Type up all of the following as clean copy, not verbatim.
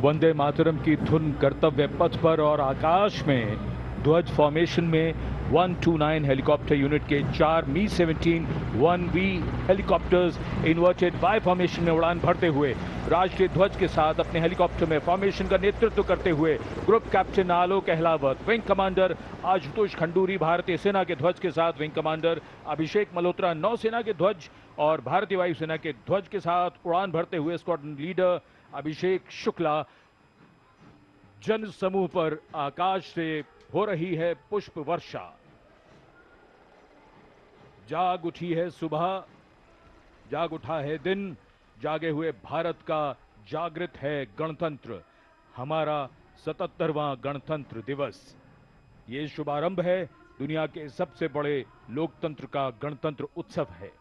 वंदे मातरम की धुन कर्तव्य पथ पर और आकाश में ध्वज फॉर्मेशन में 129 हेलीकॉप्टर यूनिट के 4 मी-17 1V helicopters inverted Y formation में उड़ान भरते हुए राष्ट्रीय ध्वज के साथ अपने हेलीकॉप्टर में फॉर्मेशन का नेतृत्व करते हुए ग्रुप कैप्टन आलोक अहलावत, विंग कमांडर आशुतोष खंडूरी भारतीय सेना के ध्वज के साथ, विंग कमांडर अभिषेक मल्होत्रा नौसेना के ध्वज और भारतीय वायुसेना के ध्वज के साथ उड़ान भरते हुए स्क्वाड्रन लीडर अभिषेक शुक्ला। जन समूह पर आकाश से हो रही है पुष्प वर्षा। जाग उठी है सुबह, जाग उठा है दिन, जागे हुए भारत का जागृत है गणतंत्र, हमारा 77वां गणतंत्र दिवस। ये शुभारंभ है दुनिया के सबसे बड़े लोकतंत्र का गणतंत्र उत्सव है।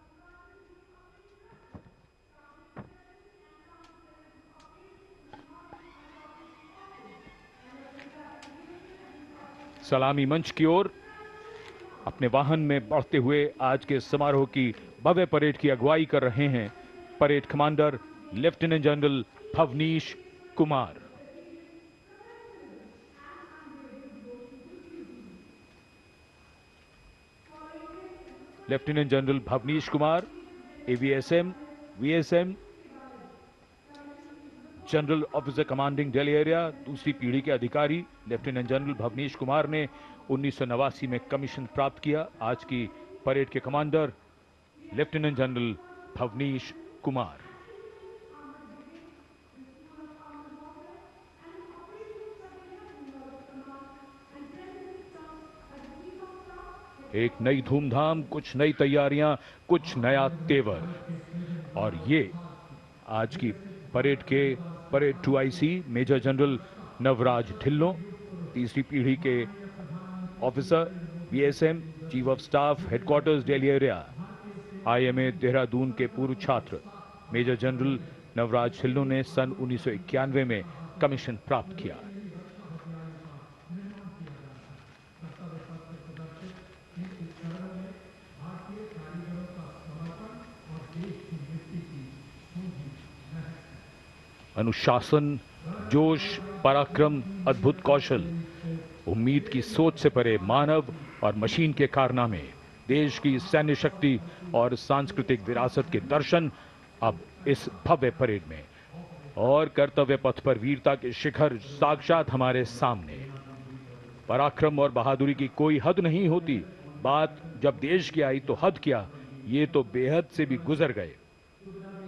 सलामी मंच की ओर अपने वाहन में बढ़ते हुए आज के समारोह की भव्य परेड की अगुवाई कर रहे हैं parade commander lieutenant general Bhavnish Kumar. Lieutenant general Bhavnish Kumar AVSM VSM general officer commanding Delhi area, दूसरी पीढ़ी के अधिकारी लेफ्टिनेंट जनरल भवनीश कुमार ने 1989 में कमीशन प्राप्त किया। आज की परेड के commander lieutenant general Bhavnish Kumar. एक नई धूमधाम, कुछ नई तैयारियां, कुछ नया तेवर। और ये आज की परेड के parade 2IC major general Navraj Dhillon, तीसरी पीढ़ी के officer BSM chief of staff headquarters Delhi area, IMA Dehradun के पूर्व छात्र मेजर जनरल नवराज ढिल्लों ने सन 1991 में कमीशन प्राप्त किया। अनुशासन, जोश, पराक्रम, अद्भुत कौशल, उम्मीद की सोच से परे मानव और मशीन के कारनामे, देश की सैन्य शक्ति और सांस्कृतिक विरासत के दर्शन अब इस भव्य परेड में। और कर्तव्य पथ पर वीरता के शिखर साक्षात हमारे सामने। पराक्रम और बहादुरी की कोई हद नहीं होती। बात जब देश की आई तो हद क्या, ये तो बेहद से भी गुजर गए।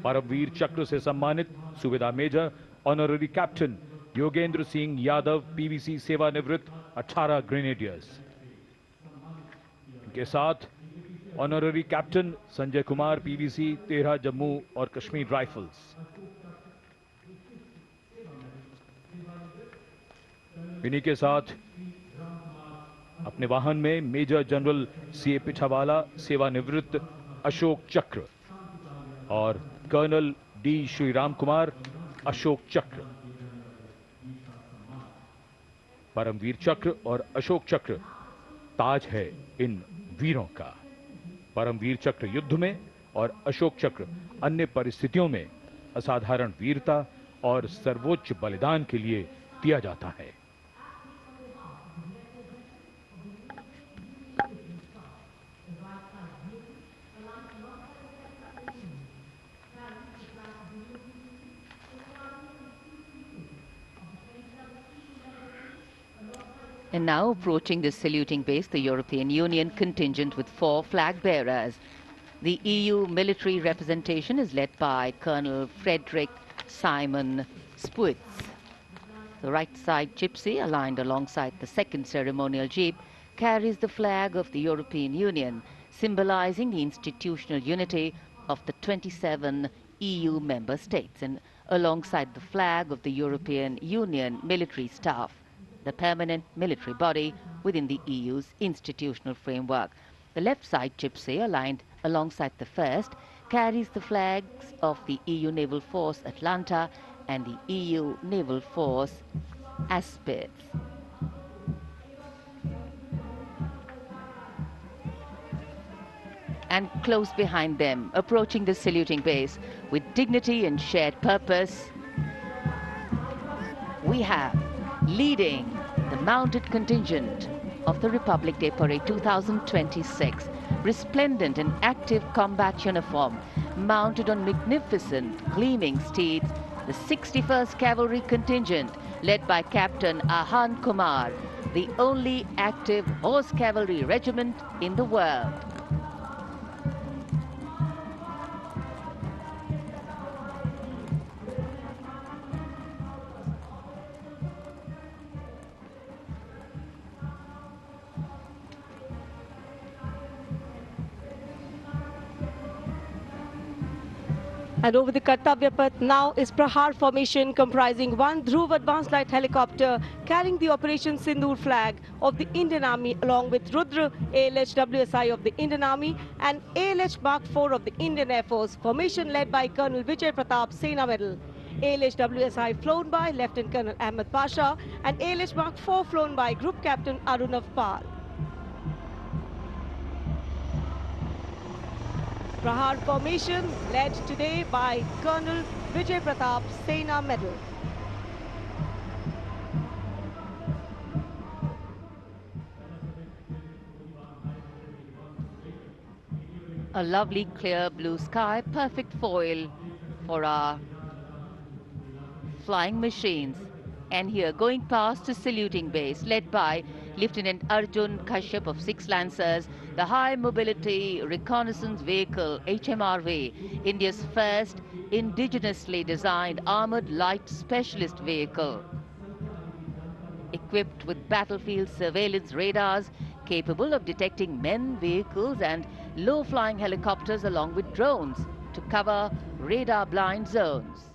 परमवीर चक्र से सम्मानित सूबेदार major honorary captain Yogendra Singh Yadav PVC सेवानिवृत्त 18 ग्रेनेडियर्स। इनके साथ honorary captain Sanjay Kumar PVC 13 Jammu और कश्मीर राइफल्स। इन्हीं के साथ अपने वाहन में मेजर जनरल CA पिछावाला सेवानिवृत्त अशोक चक्र और कर्नल D श्रीराम कुमार अशोक चक्र। परमवीर चक्र और अशोक चक्र ताज है इन वीरों का। परमवीर चक्र युद्ध में और अशोक चक्र अन्य परिस्थितियों में असाधारण वीरता और सर्वोच्च बलिदान के लिए दिया जाता है। And now approaching the saluting base, the European Union contingent with 4 flag bearers. The EU military representation is led by Colonel Frederick Simon Spitz. The right side gypsy, aligned alongside the second ceremonial jeep, carries the flag of the European Union, symbolizing the institutional unity of the 27 EU member states, and alongside the flag of the European Union military staff, the permanent military body within the EU's institutional framework. The left side gypsy, aligned alongside the first, carries the flags of the EU Naval Force Atlanta and the EU Naval Force Aspets. And close behind them, approaching the saluting base with dignity and shared purpose, we have leading the mounted contingent of the Republic Day Parade 2026, resplendent in active combat uniform, mounted on magnificent gleaming steeds, the 61st Cavalry Contingent, led by Captain Ahan Kumar, the only active horse cavalry regiment in the world. And over the Kartavya Path now is Prahar formation comprising one Dhruv advanced light helicopter carrying the Operation Sindoor flag of the Indian Army along with Rudra ALH WSI of the Indian Army and ALH Mark IV of the Indian Air Force. Formation led by Colonel Vijay Pratap Sena Medal. ALH WSI flown by Lieutenant Colonel Ahmed Pasha and ALH Mark IV flown by Group Captain Arunav Pal. Prahar formation led today by Colonel Vijay Pratap Sena Medal. A lovely clear blue sky, perfect foil for our flying machines. And here going past the saluting base led by Lieutenant Arjun Kashyap of 6 Lancers, the High Mobility Reconnaissance Vehicle HMRV, India's first indigenously designed armored light specialist vehicle. Equipped with battlefield surveillance radars capable of detecting men, vehicles and low-flying helicopters along with drones to cover radar blind zones.